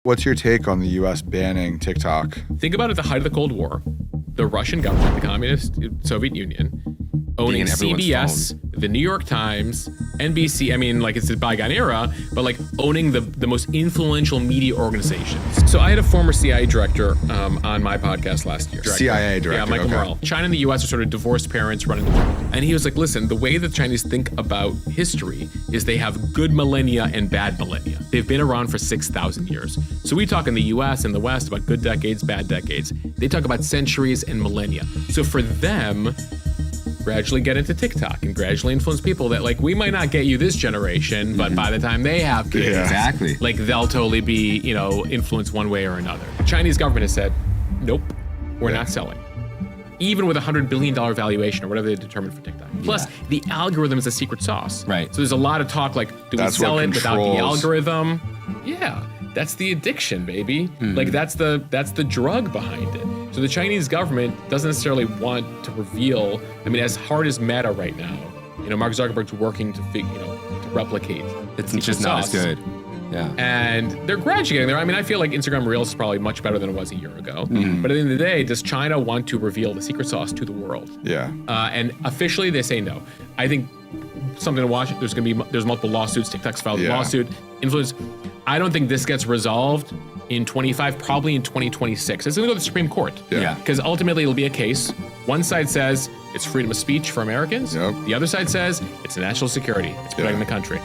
What's your take on the U.S. banning TikTok? Think about it at the height of the Cold War. The Russian government, the communist Soviet Union, owning CBS, the New York Times, NBC. I mean, like, it's a bygone era, but like owning the most influential media organizations. So I had a former CIA director on my podcast last year. CIA director, Yeah, Michael Morrell. China and the US are sort of divorced parents running the world. And he was like, listen, the way that the Chinese think about history is they have good millennia and bad millennia. They've been around for 6,000 years. So we talk in the US and the West about good decades, bad decades. They talk about centuries and millennia. So for them, gradually get into TikTok and gradually influence people that, like, we might not get you this generation, but by the time they have kids, Exactly. like, they'll totally be, you know, influenced one way or another. The Chinese government has said, nope, we're not selling. Even with $100 billion valuation or whatever they determined for TikTok. Plus, the algorithm is a secret sauce. Right. So there's a lot of talk like, do we sell it without the algorithm? Yeah, that's the addiction, baby. Like, that's the drug behind it. So the Chinese government doesn't necessarily want to reveal. I mean, as hard as Meta right now, you know, Mark Zuckerberg's working to to replicate. It's just not as good. Yeah. And they're gradually getting there. I mean, I feel like Instagram Reels is probably much better than it was a year ago. But at the end of the day, does China want to reveal the secret sauce to the world? Yeah. And officially, they say no. I think something to watch. There's multiple lawsuits. TikTok's filed a lawsuit. Influence. I don't think this gets resolved in 25, probably in 2026. It's going to go to the Supreme Court. Yeah. Because ultimately, it'll be a case. One side says it's freedom of speech for Americans. Yep. The other side says it's national security. It's protecting the country.